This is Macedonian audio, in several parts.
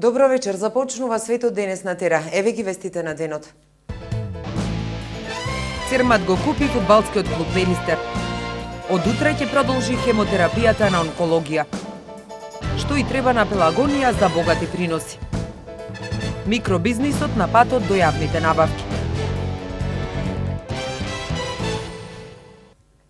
Добро вечер, започнува светот денес на Тера. Еве ги вестите на денот. Цермат го купи фудбалскиот клуб Пелистер. Од утре ќе продолжи хемотерапијата на онкологија. Што и треба на Пелагонија за богати приноси. Микробизнисот на патот до јавните набавки.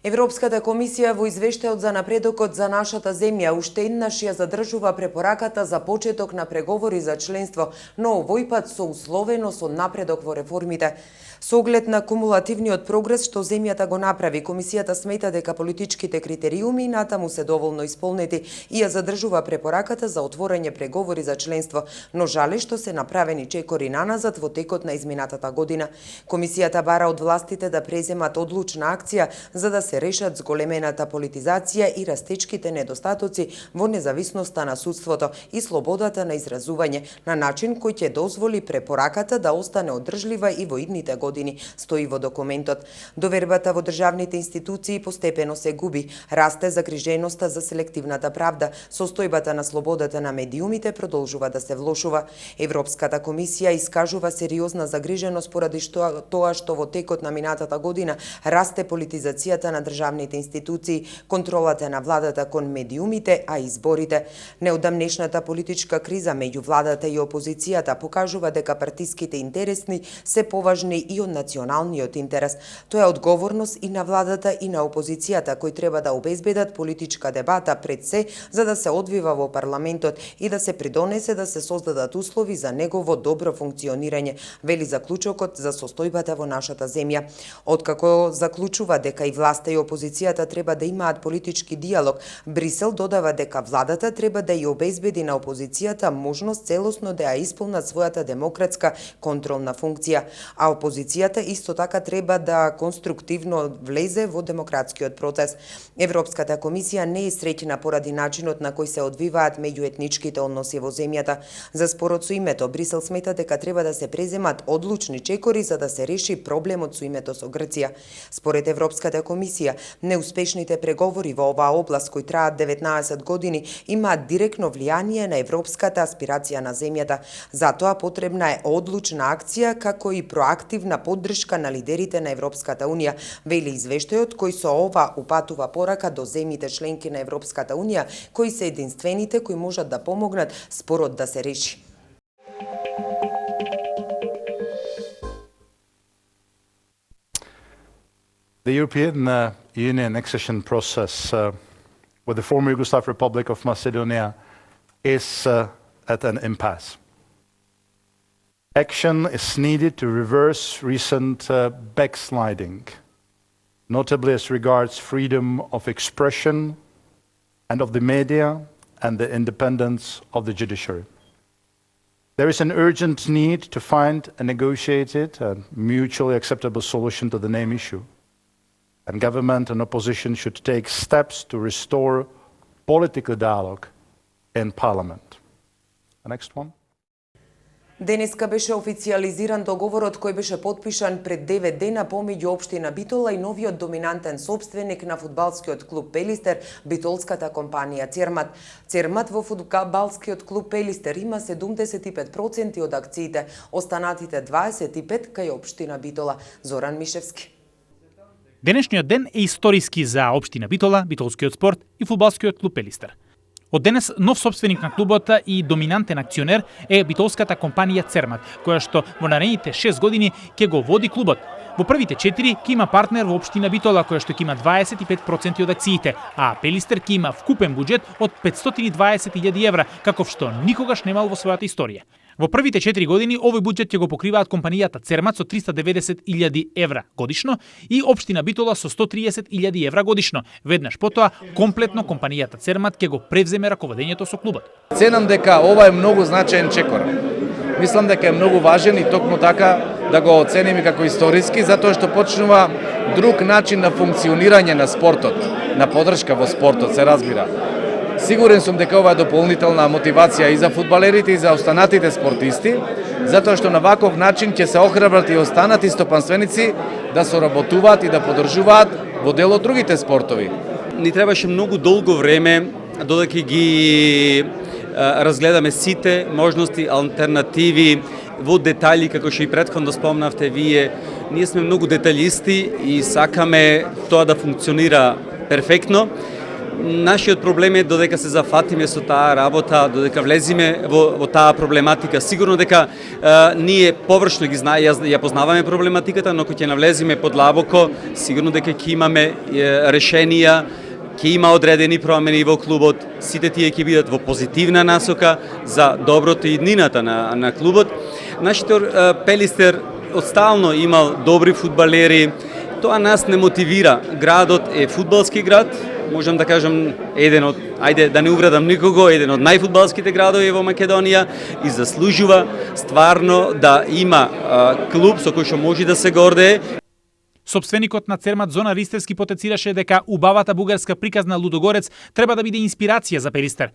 Европската комисија во извештајот за напредокот за нашата земја уште еднаш ја задржува препораката за почеток на преговори за членство, но овој пат со условено со напредок во реформите. Со оглед на кумулативниот прогрес што земјата го направи, комисијата смета дека политичките критериуми натаму се доволно исполнети и ја задржува препораката за отворање преговори за членство, но жали што се направени чекори наназад во текот на изминатата година. Комисијата бара од властите да преземат одлучна акција за да се решат зголемената политизација и растечките недостатоци во независноста на судството и слободата на изразување на начин кој ќе дозволи препораката да остане одржлива и во идните години, стои во документот. Довербата во државните институции постепено се губи, расте загриженоста за селективната правда, состојбата на слободата на медиумите продолжува да се влошува. Европската комисија искажува сериозна загриженост поради тоа што во текот на минатата година расте политизацијата на државните институции, контролата на владата кон медиумите, а изборите. Неодамнешната политичка криза меѓу владата и опозицијата покажува дека партиските интересни се поважни и од националниот интерес. Тоа е одговорност и на владата и на опозицијата кои треба да обезбедат политичка дебата пред се за да се одвива во парламентот и да се придонесе да се создадат услови за негово добро функционирање, вели заклучокот за состојбата во нашата земја. Откако заклучува дека и власта и опозицијата треба да имаат политички диалог, Брисел додава дека владата треба да ја обезбеди на опозицијата можност целосно да ја исполнат својата демократска контролна функција, а опозицијата исто така треба да конструктивно влезе во демократскиот процес. Европската комисија не е среќна поради начинот на кој се одвиваат меѓуетничките односи во земјата. За спорот со името, Брисел смета дека треба да се преземат одлучни чекори за да се реши проблемот со името со Грција. Според Европската комисија, неуспешните преговори во оваа област кои траат 19 години имаат директно влијание на европската аспирација на земјата. Затоа потребна е одлучна акција како и проактивна поддршка на лидерите на Европската Унија, вели извештајот кој со ова упатува порака до земјите членки на Европската Унија, кои се единствените кои можат да помогнат спорот да се реши. The European Union accession process with the former Yugoslav Republic of Macedonia is at an impasse. Action is needed to reverse recent backsliding, notably as regards freedom of expression and of the media and the independence of the judiciary. There is an urgent need to find a negotiated and mutually acceptable solution to the name issue. And government and opposition should take steps to restore political dialogue in parliament. The next one. Денеска беше официализиран договорот кој беше потпишан пред 9 дена помеѓу општина Битола и новиот доминантен сопственик на фудбалскиот клуб Пелистер, битолската компанија Цермат. Цермат во фудбалскиот клуб Пелистер има 75% од акциите, останатите 25% кај општина Битола. Зоран Мишевски. Денешниот ден е историски за општина Битола, битолскиот спорт и фудбалскиот клуб Пелистер. Од денес нов собственик на клубот и доминантен акционер е битолската компанија Цермат, која што во наредните 6 години ќе го води клубот. Во првите 4 ќе има партнер во општина Битола, која што ќе има 25% од акциите, а Пелистер ќе има вкупен буџет од 520.000 евра, каков што никогаш немал во својата историја. Во првите 4 години овој буџет ќе го покриваат компанијата Цермат со 390.000 евра годишно и општина Битола со 130.000 евра годишно. Веднаш потоа, комплетно компанијата Цермат ќе го превземе раководењето со клубот. Ценам дека ова е многу значаен чекор. Мислам дека е многу важен и токму така да го оцениме како историски, затоа што почнува друг начин на функционирање на спортот, на поддршка во спортот, се разбира. Сигурен сум дека ова е дополнителна мотивација и за фудбалерите и за останатите спортисти, затоа што на ваков начин ќе се охрабрат и останати стопанственици да соработуваат и да поддржуваат во дел од другите спортови. Ни требаше многу долго време додека ги разгледаме сите можности, алтернативи во детали, како што и претходно спомнавте вие. Ние сме многу деталисти и сакаме тоа да функционира перфектно. Нашиот проблем е додека се зафатиме со таа работа, додека влезиме во таа проблематика. Сигурно дека ние површно ја познаваме проблематиката, но кога ќе навлезиме подлабоко, сигурно дека ќе имаме решенија, ќе има одредени промени во клубот, сите тие ќе бидат во позитивна насока за доброто и иднината на клубот. Нашиот Пелистер отстално имал добри фудбалери, тоа нас не мотивира. Градот е фудбалски град, можам да кажам еден од, ајде да не увредам никого, еден од најфудбалските градови во Македонија и заслужува стварно да има клуб со кој што може да се гордее. Собственикот на Цермат Зона Ристевски потенцираше дека убавата бугарска приказна Лудогорец треба да биде инспирација за Пелистер.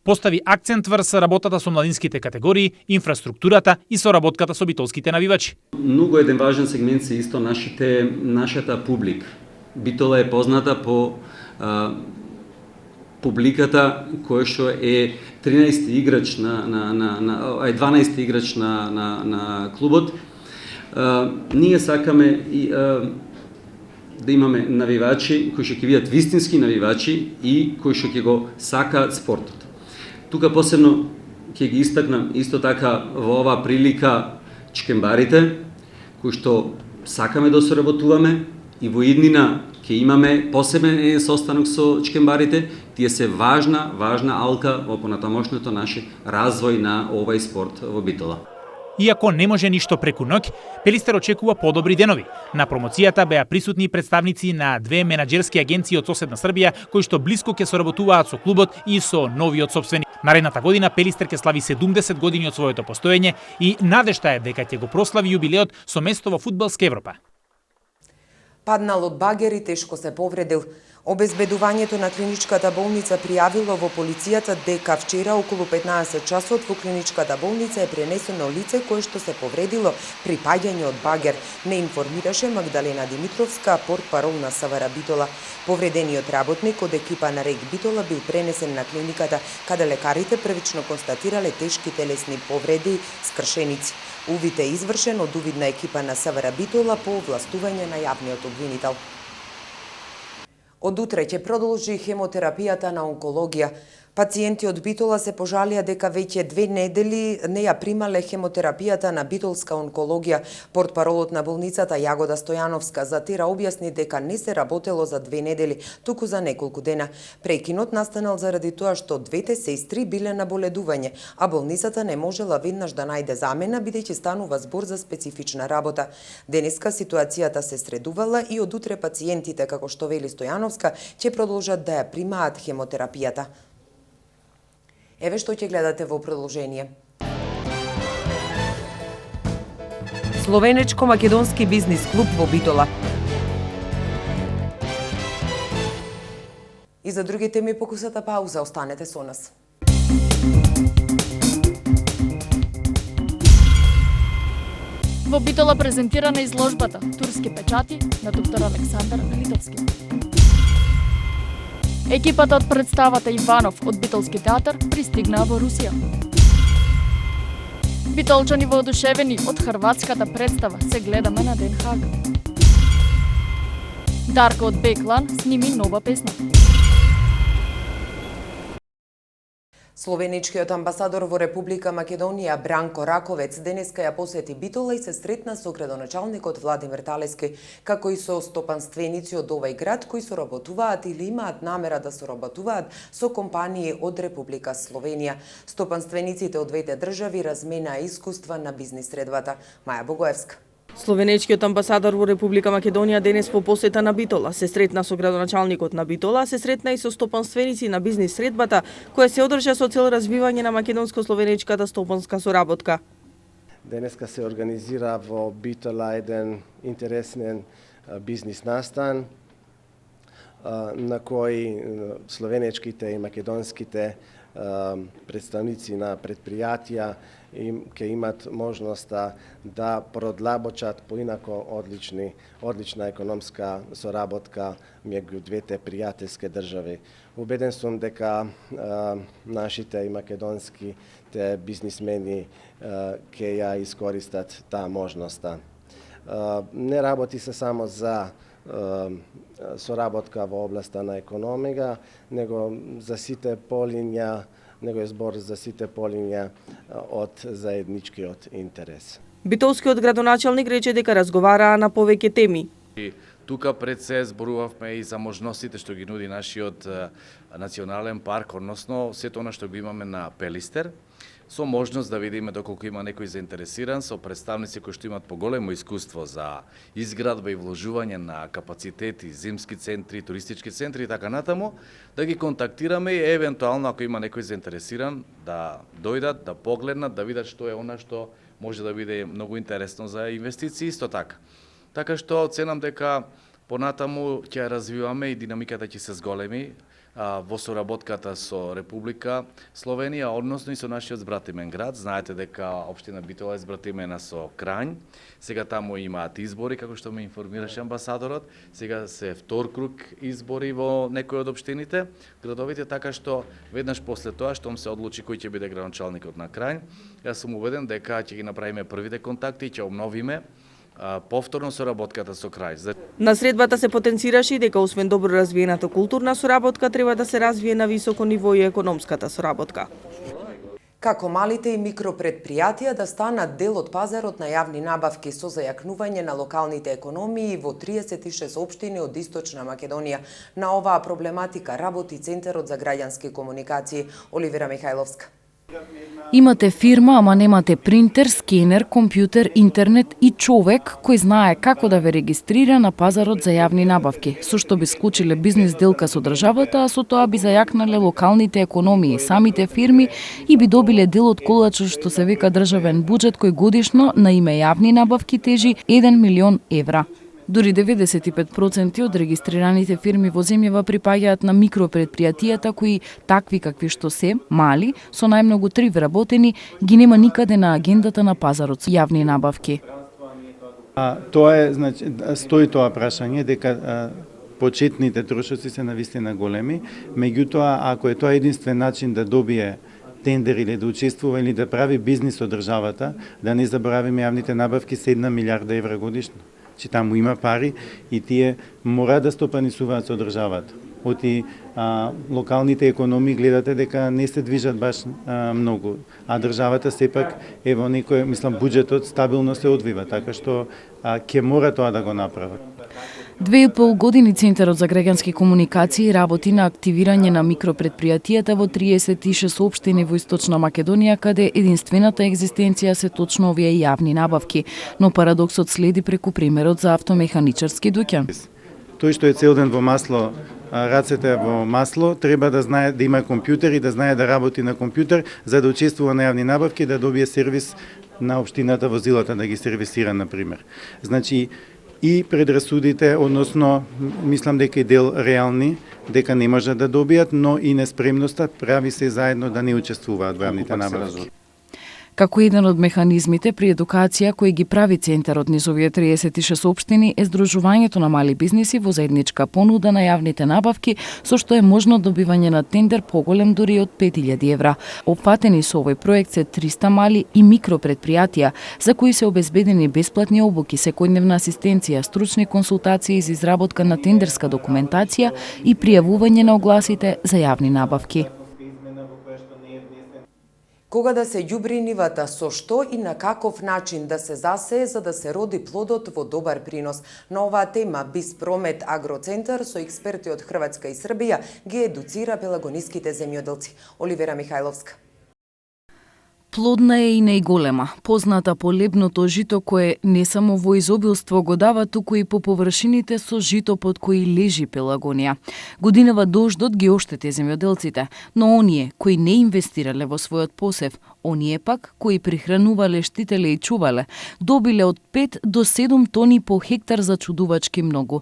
Постави акцент врз работата со младинските категории, инфраструктурата и соработката со битолските навивачи. Многу еден важен сегмент се исто нашата публика. Битола е позната по публиката која што е 13 играч 12 играч на клубот. Ние сакаме да имаме навивачи кои што ќе бидат вистински навивачи и кои што ќе го сакаат спортот. Тука посебно ќе ги истакнам исто така во оваа прилика чкембарите кои што сакаме да соработуваме и во иднина ќе имаме посебен состанок со чкембарите. Тие се важна алка во понатамошното наше развој на овој спорт во Битола. Иако не може ништо преку ноќ, Пелистер очекува подобри денови. На промоцијата беа присутни представници на две менаџерски агенции од соседна Србија, кои што блиско ќе соработуваат со клубот и со новиот собственик. Наредната година Пелистер ќе слави 70 години од своето постоење и надежта е дека ќе го прослави јубилеот со место во фудбалска Европа. Паднал од багер и тешко се повредил. Обезбедувањето на клиничката болница пријавило во полицијата дека вчера околу 15 часот во клиничката болница е пренесено лице кое што се повредило при паѓање од багер, не информираше Магдалена Димитровска, портпарол на СВР Битола. Повредениот работник од екипа на РЕК Битола бил пренесен на клиниката, каде лекарите првично констатирале тешки телесни повреди, скршеници. Увид е извршен од увидна екипа на СВР Битола по овластување на јавниот обвинител. Од утре ќе продолжи хемотерапијата на онкологија. Пациенти од Битола се пожалија дека веќе 2 недели не ја примале хемотерапијата на битолска онкологија. Портпаролот на болницата Јагода Стојановска затира објасни дека не се работело за 2 недели, туку за неколку дена. Прекинот настанал заради тоа што двете сестри биле на боледување, а болницата не можела веднаш да најде замена, бидејќи станува збор за специфична работа. Денеска ситуацијата се средувала и од утре пациентите, како што вели Стојановска, ќе продолжат да ја примаат хемотерапијата. Еве што ќе гледате во продолжение. Словенечко-македонски бизнис клуб во Битола. И за други теми покусата пауза, останете со нас. Во Битола презентирана изложбата Турски печати на доктор Александар Литовски. Екипата од представата Иванов од Битолски театар пристигнаа во Русија. Битолчани воодушевени од хрватската представа се гледаме на Den Haag. Дарко од Беклан сними нова песна. Словеничкиот амбасадор во Република Македонија Бранко Раковец денеска ја посети Битола и се сретна со градоначалникот Владимир Талески, како и со стопанственици од овој град кои соработуваат или имаат намера да соработуваат со компании од Република Словенија. Стопанствениците од двете држави разменаа искуства на бизнис средбата. Маја Богоевска. Словенечкиот амбасадор во Република Македонија денес по посета на Битола се сретна со градоначалникот на Битола, се сретна и со стопанственици на бизнис средбата, која се одржа со цел развивање на македонско-словенечката стопанска соработка. Денеска се организира во Битола еден интересен бизнис настан на кој словенечките и македонските представници на предпријатија ќе имат можноста да продлабочат поинако одлична економска соработка меѓу двете пријателски држави. Убеден сум дека нашите и македонските бизнисмени ќе ја искористат таа можноста. Не работи се само за соработка во областа на економија, него за сите полиња, него е збор за сите полиња од заедничкиот интерес. Битолскиот градоначалник рече дека разговараа на повеќе теми. Тука пред се зборувавме и за можностите што ги нуди нашиот национален парк, односно сето она што го имаме на Пелистер, со можност да видиме доколку има некој заинтересиран, со представници кои што имат поголемо искуство за изградба и вложување на капацитети, зимски центри, туристички центри и така натаму, да ги контактираме и евентуално ако има некој заинтересиран да дојдат, да погледнат, да видат што е она што може да биде многу интересно за инвестиции исто така. Така што оценам дека понатаму ќе развиваме и динамиката ќе се зголеми во соработката со Република Словенија, односно и со нашиот збратимен град. Знаете дека општина Битола е збратимена со Крањ. Сега таму имаат избори, како што ме информираше амбасадорот. Сега се втор круг избори во некои од општините, градовите, така што веднаш после тоа, штом се одлучи кој ќе биде градоначалникот на Крањ, јас сум убеден дека ќе ги направиме првите контакти и ќе обновиме повторно соработката со Крај. На средбата се потенцираше и дека освен добро развиената културна соработка треба да се развие на високо ниво и економската соработка. Како малите и микропредпријатија да станат дел од пазарот на јавни набавки со зајакнување на локалните економии во 36 општини од Источна Македонија. На оваа проблематика работи Центарот за граѓански комуникации. Оливера Михајловска. Имате фирма, ама немате принтер, скенер, компјутер, интернет и човек кој знае како да ве регистрира на пазарот за јавни набавки, со што би склучиле бизнис делка со државата, а со тоа би зајакнале локалните економии, самите фирми и би добиле дел од колачот што се века државен буџет кој годишно на име јавни набавки тежи 1 милион евра. Дури 95% од регистрираните фирми во земјава припаѓаат на микропредпријатијата кои, такви какви што се, мали, со најмногу 3 вработени, ги нема никаде на агендата на пазарот со јавни набавки. Тоа е, значи, стои тоа прашање дека почетните трошоци се навистина големи, меѓутоа ако е тоа единствен начин да добие тендер или да учествува или да прави бизнис од државата, да не заборавиме јавните набавки се 1 милиарда евра годишно. Че таму има пари и тие мора да стопанисуваат со државата. Оти локалните економии гледате дека не се движат баш многу, а државата сепак е во некој, мислам, буџетот стабилно се одвива, така што ќе мора тоа да го направат. 2,5 години Центарот за граѓански комуникации работи на активирање на микропредпријатијата во 36 општини во Источна Македонија, каде единствената екзистенција се точно овие јавни набавки, но парадоксот следи преку примерот за автомеханичарски дуќан. Тој што е цел ден во масло, рацете во масло, треба да знае да има компјутер и да знае да работи на компјутер за да учествува на јавни набавки, да добие сервис на општината возилата да ги сервисира, например. Значи, и предрасудите, односно, мислам дека и дел реални, дека не можат да добијат, но и неспремноста прави се заедно да не учествуваат во јавните набавки. Како еден од механизмите при едукација кој ги прави Центарот низ овие 36 општини е здружувањето на мали бизниси во заедничка понуда на јавните набавки, со што е можно добивање на тендер поголем дури од 5000 евра. Опфатени со овој проект се 300 мали и микропредпријатија, за кои се обезбедени бесплатни обуки, секојдневна асистенција, стручни консултации за изработка на тендерска документација и пријавување на огласите за јавни набавки. Кога да се ѓубри нивата, со што и на каков начин да се засее за да се роди плодот во добар принос. На оваа тема Биспромет Агроцентар со експерти од Хрватска и Србија ги едуцира пелагониските земјоделци. Оливера Михајловска. Плодна е и најголема, позната по лебното жито кое не само во изобилство го дава, туку и по површините со жито под кои лежи Пелагонија. Годинава дождот ги оштети земјоделците, но оние кои не инвестирале во својот посев, Оние пак, кои прихранувале, штителе и чувале, добиле од 5 до 7 тони по хектар за чудувачки многу.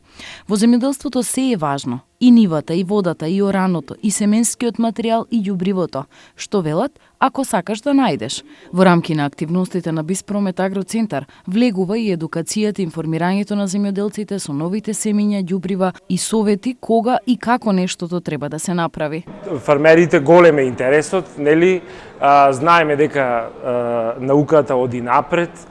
Во земјоделството се е важно. И нивата, и водата, иораното, и семенскиот материјал, и ѓубривото. Што велат, ако сакаш да најдеш. Во рамки на активностите на Биспромет Агроцентар влегува и едукацијата и информирањето на земјоделците со новите семиња, ѓубрива и совети кога и како нештото треба да се направи. Фармерите голем е интересот, нели? Знаеме дека науката оди напред,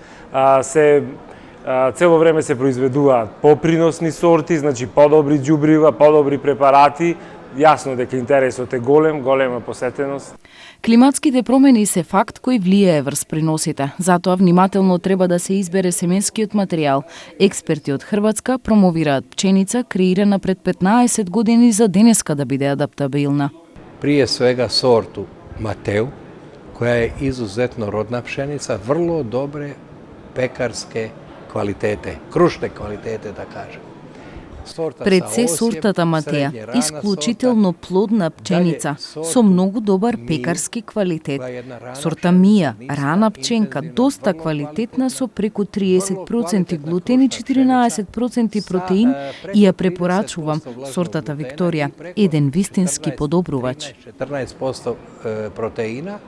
цело време се произведуваат поприносни сорти, значи подобри ѓубрива, подобри препарати. Јасно дека интересот е голема посетеност. Климатските промени се факт кој влијае врз приносите. Затоа внимателно треба да се избере семенскиот материјал. Експерти од Хрватска промовираат пченица креирана пред 15 години за денеска да биде адаптабилна. Prije svega sortu Mateu, koja je izuzetno rodna pšenica, vrlo dobre pekarske kvalitete, krušne kvalitete da kažem. Пред се сортата Матеја, исклучително плодна пченица, со многу добар пекарски квалитет. Сорта Мија, рана пченка, доста квалитетна со преку 30% глутен и 14% протеин и ја препорачувам сортата Викторија, еден вистински подобрувач. 14% proteina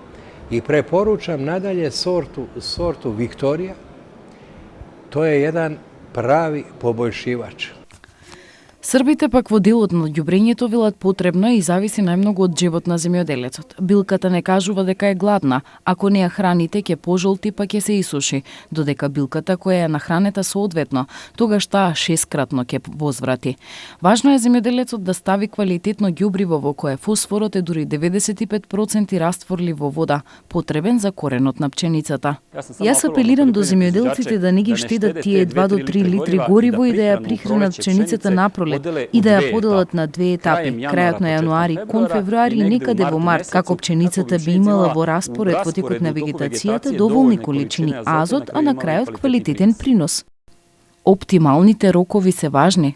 i preporučam nadalje sortu Viktorija. To je jedan pravi poboljšivač. Србите пак во делот на ѓубрењето велат потребно и зависи најмногу од живот на земјоделецот. Билката не кажува дека е гладна, ако не ја храните ќе пожолти па ќе се исуши, додека билката која ја нахранета соодветно, тогаш таа 6-кратно ќе возврати. Важно е земјоделецот да стави квалитетно ѓубриво во кое фосфорот е дури 95% растворлив во вода, потребен за коренот на пченицата. Јас апелирам до земјоделците да не ги штедат тие 2 до 3 литри гориво и да ја прихранат пченицата напролет и да ја поделат на 2 етапи, крајот на јануари, кон февруари и некаде во март, како пченицата би имала во распоред во текот на вегетацијата доволни количини азот, а на крајот квалитетен принос. Оптималните рокови се важни.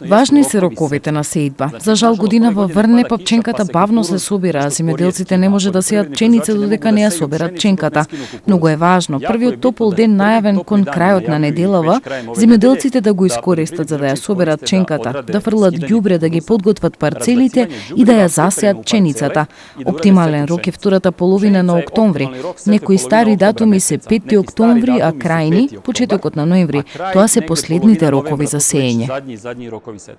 Важни се роковите на сеидба. За жал годинава врне, па пченката бавно се собира, а земјоделците не може да сеат пченица додека не ја соберат пченката. Многу е важно, првиот топол ден најавен кон крајот на неделава, земјоделците да го искористат за да ја соберат пченката, да фрлат ѓубре, да ги подготват парцелите и да ја засеат пченицата. Оптимален рок е втората половина на октомври. Некои стари датуми се 5 октомври, а крајни почетокот на ноември. Тоа се последните рокови за сеење.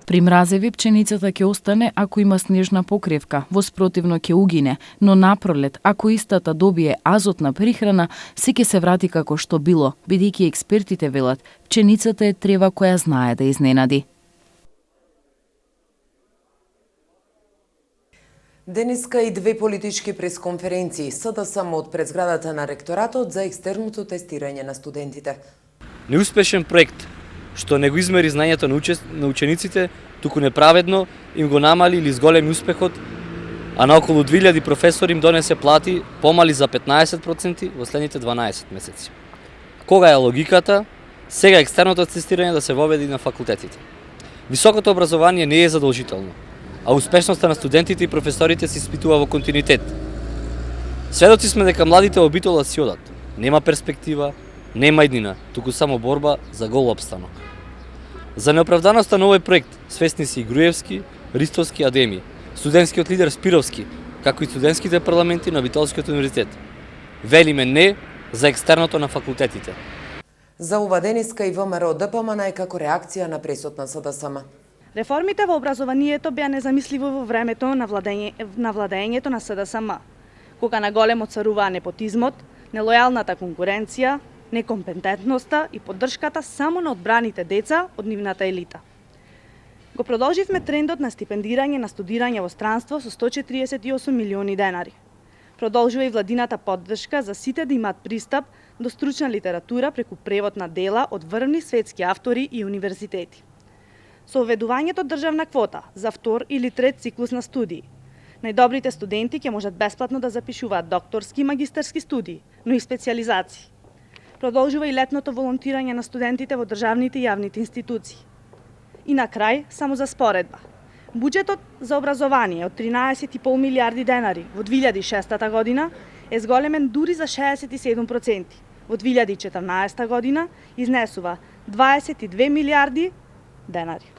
При мразеви пченицата ќе остане ако има снежна покривка, воспротивно ќе угине, но напролет, ако истата добие азотна прихрана, се ќе се врати како што било, бидејќи експертите велат, пченицата е трева која знае да изненади. Денеска и 2 политички пресконференции, само од пред зградата на ректоратот за екстерното тестирање на студентите. Неуспешен проект што не го измери знаењето на учениците, туку неправедно им го намали или зголеми успехот, а на околу 2000 професори им донесе плати помали за 15% во следните 12 месеци. Кога е логиката сега екстерното тестирање да се воведи на факултетите? Високото образование не е задолжително, а успешноста на студентите и професорите се испитува во континуитет. Сведоци сме дека младите во Битола си одат. Нема перспектива, нема иднина, туку само борба за гол опстанок. За неоправданоста на овој проект свесни се и Груевски, Ристовски, Адеми, студентскиот лидер Спировски, како и студентските парламенти на Битолскиот универзитет. Велиме не за екстерното на факултетите. За ова денеска и ВМРО ДПМН е како реакција на пресот на СДСМ. Реформите во образованието беа незамисливо во времето на владењето на СДСМ, кога наголемо царуваа непотизмот, нелојалната конкуренција, некомпетентноста и поддршката само на одбраните деца од нивната елита. Го продолживме трендот на стипендирање на студирање во странство со 148 милиони денари. Продолжува и владината поддршка за сите да имаат пристап до стручна литература преку превод на дела од врвни светски автори и универзитети. Со уведувањето државна квота за втор или трет циклус на студии, најдобрите студенти ќе можат бесплатно да запишуваат докторски и магистарски студии, но и специализации. Продолжува и летното волонтирање на студентите во државните и јавните институции. И на крај, само за споредба. Буџетот за образование од 13,5 милиарди денари во 2006 година е зголемен дури за 67%. Во 2014 година изнесува 22 милиарди денари.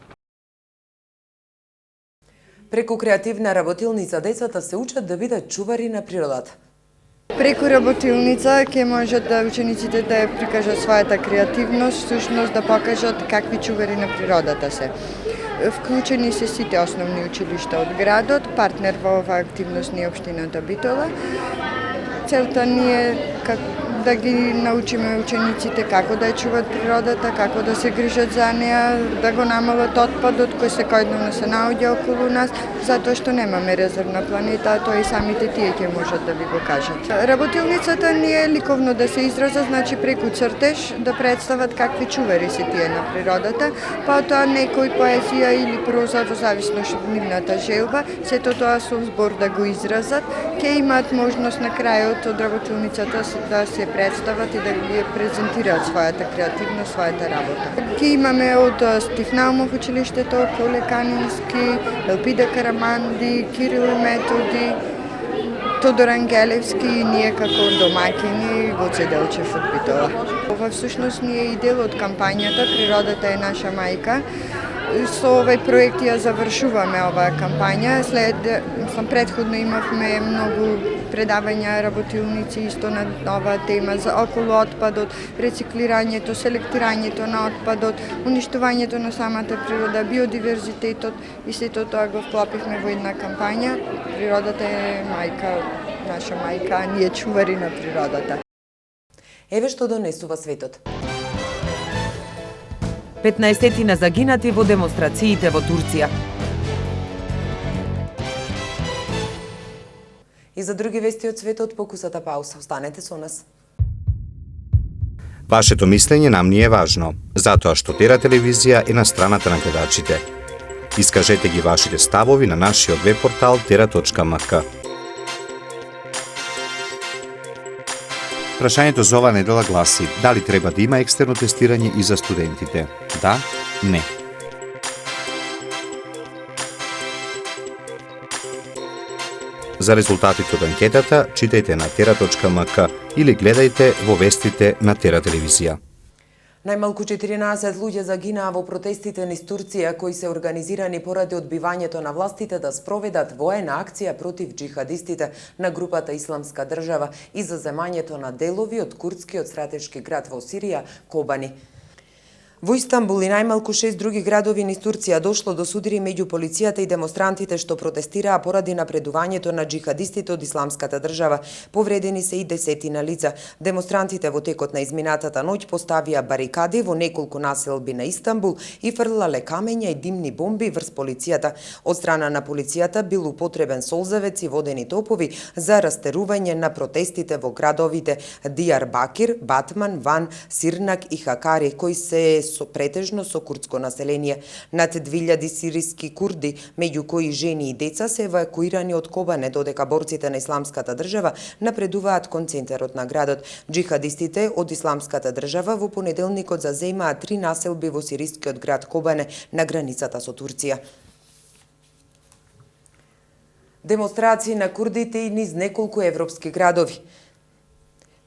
Преку креативна работилница децата се учат да бидат чувари на природата. Преку работилница ќе можат да учениците да ја прикажат својата креативност, всушност да покажат какви чувари на природата се. Вклучени се сите основни училишта од градот, партнер во оваа активност ни општината Битола. Целта ни е да ги научиме учениците како да ја чуват природата, како да се грижат за неа, да го намалат отпадот кој секојдневно се наоѓа околу нас, затоа што немаме резервна планета, а тоа и самите тие ќе можат да ви го кажат. Работилницата ни е ликовно да се изразат, значи преку цртеж да представат какви чувари се тие на природата, па тоа некој поезија или проза во зависност од нивната желба, сето тоа со збор да го изразат, ќе имаат можност на крајот од работилницата да се представат и да ги презентираат својата креативност, својата работа. Ке имаме од Стив Наумов училиштето, Коле Канински, Елпида Караманди, Кирил и Методи, Тодор Ангелевски и ние како домаќини Гоце Делчев од Битола. Ова всушност ни е и дел од кампањата Природата е наша мајка. Со овој проект ја завршуваме оваа кампања. Претходно имавме многу предавања, работилници исто на оваа тема за околу отпадот, рециклирањето, селектирањето на отпадот, уништувањето на самата природа, биодиверзитетот и сето тоа го вклопивме во една кампања. Природата е мајка, наша мајка, а ние чувари на природата. Еве што донесува светот. 15 загинати во демонстрациите во Турција. И за други вести од светот покусата пауза. Останете со нас. Вашето мислење нам ни е важно, затоа што Тера телевизија е на страната на гледачите. Искажете ги вашите ставови на нашиот веб-портал tera.mk. Прашањето за оваа недела гласи: дали треба да има екстерно тестирање и за студентите? Да, не. За резултатите од анкетата читајте на tera.mk или гледајте во вестите на Тера телевизија. Најмалку 14 луѓе загинаа во протестите низ Турција кои се организирани поради одбивањето на властите да спроведат воена акција против џихадистите на групата Исламска држава и за земањето на делови од курдскиот стратешки град во Сирија, Кобани. Во Истанбул и најмалку 6 други градови низ Турција дошло до судири меѓу полицијата и демонстрантите што протестираа поради напредувањето на џихадистите од Исламската држава. Повредени се и десетина лица. Демонстрантите во текот на изминатата ноќ поставија барикади во неколку населби на Истанбул и фрлале камења и димни бомби врз полицијата. Од страна на полицијата бил употребен солзевец и водени топови за растерување на протестите во градовите Дијарбакир, Батман, Ван, Сирнак и Хакари, кои се претежно со курдско население. Над 2000 сириски курди, меѓу кои жени и деца, се евакуирани од Кобане, додека борците на Исламската држава напредуваат кон центарот на градот. Џихадистите од Исламската држава во понеделникот заземаа 3 населби во сирискиот град Кобане на границата со Турција. Демонстрации на курдите и низ неколку европски градови.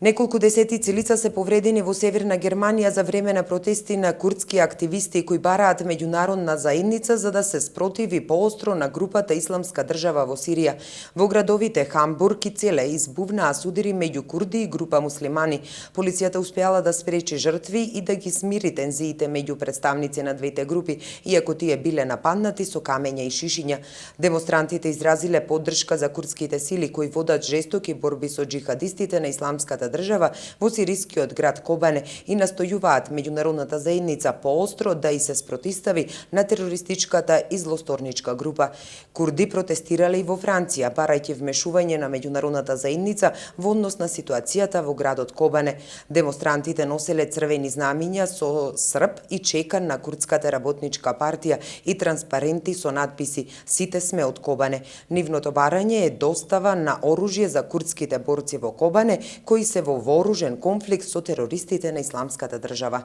Неколку десетици лица се повредени во Северна Германија за време на протести на курдски активисти кои бараат меѓународна заедница за да се спротиви поостро на групата Исламска држава во Сирија. Во градовите Хамбург и Целе избувнаа судири меѓу курди и група муслимани. Полицијата успеала да спречи жртви и да ги смири тензиите меѓу представници на двете групи, иако тие биле нападнати со камења и шишиња. Демонстрантите изразиле поддршка за курдските сили кои водат жестоки борби со џихадистите на Исламската држава во сирискиот град Кобане и настојуваат меѓународната заедница поостро да и се спротистави на терористичката и злосторничка група. Курди протестирале и во Франција, барајќи вмешување на меѓународната заедница во однос на ситуацијата во градот Кобане. Демонстрантите носеле црвени знамиња со срп и чекан на курдската работничка партија и транспаренти со надписи "Сите сме од Кобане". Нивното барање е достава на оружје за курдските борци во Кобане, кои се во вооружен конфликт со терористите на Исламската држава.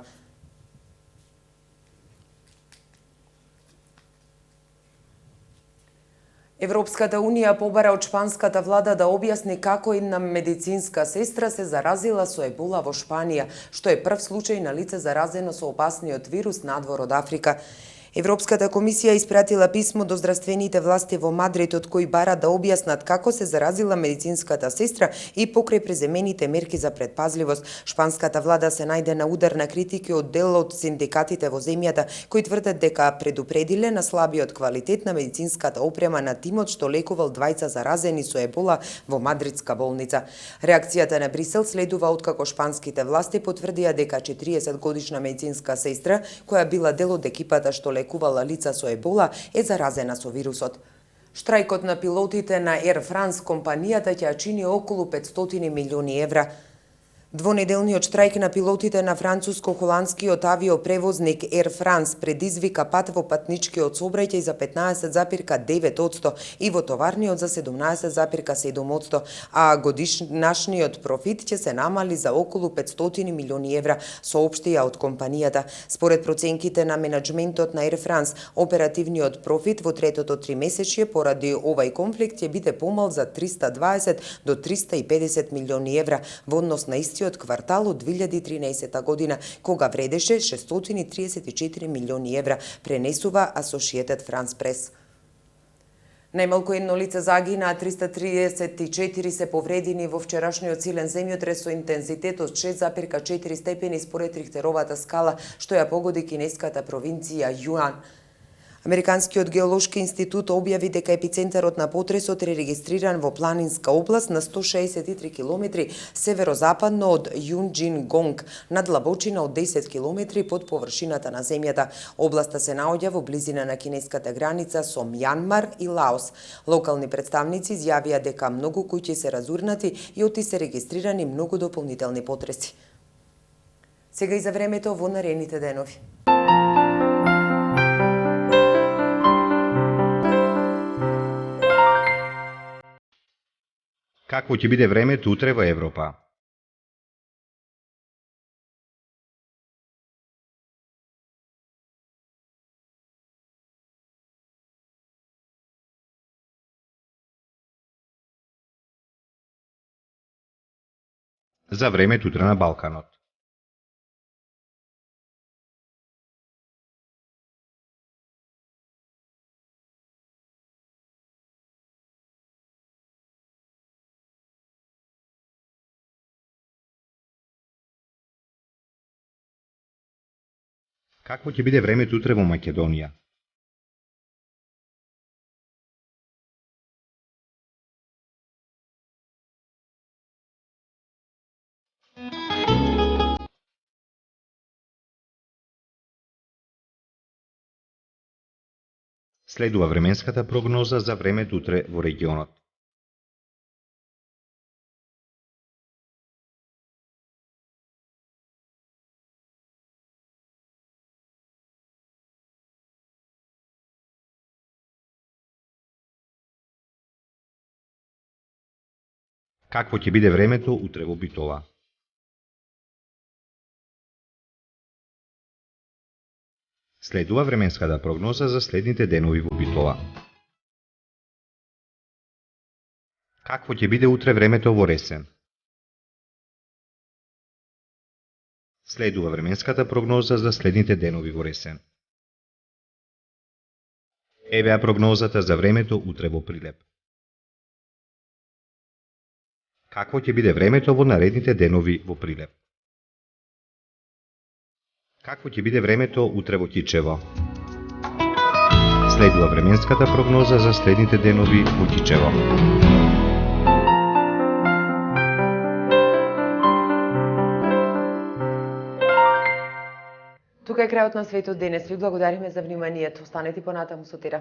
Европската Унија побара од шпанската влада да објасни како една медицинска сестра се заразила со ебола во Шпанија, што е прв случај на лице заразено со опасниот вирус надвор од Африка. Европската комисија испратила писмо до здравствените власти во Мадрид од кои бара да објаснат како се заразила медицинската сестра и покрај преземените мерки за предпазливост. Шпанската влада се најде на удар на критики од дел од синдикатите во земјата, кои тврдат дека предупредиле на слабиот квалитет на медицинската опрема на тимот што лекувал двајца заразени со ебола во мадридска болница. Реакцијата на Брисел следува откако шпанските власти потврдија дека 40-годишна медицинска сестра, која била дел од екипата што лекувала лица со ебола, е заразена со вирусот. Штрајкот на пилотите на Air France компанијата ќе чини околу 500 милиони евра. Двонеделниот штрајк на пилотите на француско-холандскиот авиопревозник Air France предизвика пат во патничкиот сообраќај за 15,9% и во товарниот за 17,7%, а годишниот профит ќе се намали за околу 500 милиони евра, соопштија од компанијата. Според проценките на менаџментот на Air France, оперативниот профит во третото тримесечје поради овај конфликт ќе биде помал за 320 до 350 милиони евра во однос на истиот квартал од 2013 година, кога вредеше 634 милиони евра, пренесува Associated France Press. Најмалку едно лице загина, а 334 се повредени во вчерашниот силен земјотрес со интензитет од 6,4 степени според Рихтеровата скала, што ја погоди кинеската провинција Јуан. Американскиот геолошки институт објави дека епицентарот на потресот е регистриран во планинска област на 163 км северозападно од Јунџин-гонг, на длабочина од 10 км под површината на земјата. Областа се наоѓа во близина на кинеската граница со Мјанмар и Лаос. Локални представници изјавија дека многу куќи се разурнати и оти се регистрирани многу дополнителни потреси. Сега и за времето во наредните денови. Какво ќе биде времето утре во Европа? За времето утре на Балканот. Какво ќе биде времето утре во Македонија? Следува временската прогноза за времето утре во регионот. Какво ќе биде времето утре во Битола? Следува временската прогноза за следните денови во Битола. Какво ќе биде утре времето во Ресен? Следува временската прогноза за следните денови во Ресен. Евеа прогнозата за времето утре во Прилеп. Какво ќе биде времето во наредните денови во Прилеп? Какво ќе биде времето утре во Кичево? Следува временската прогноза за следните денови во Кичево. Тука е крајот на светот денес. Ви благодариме за вниманието. Останете понатаму со Тера.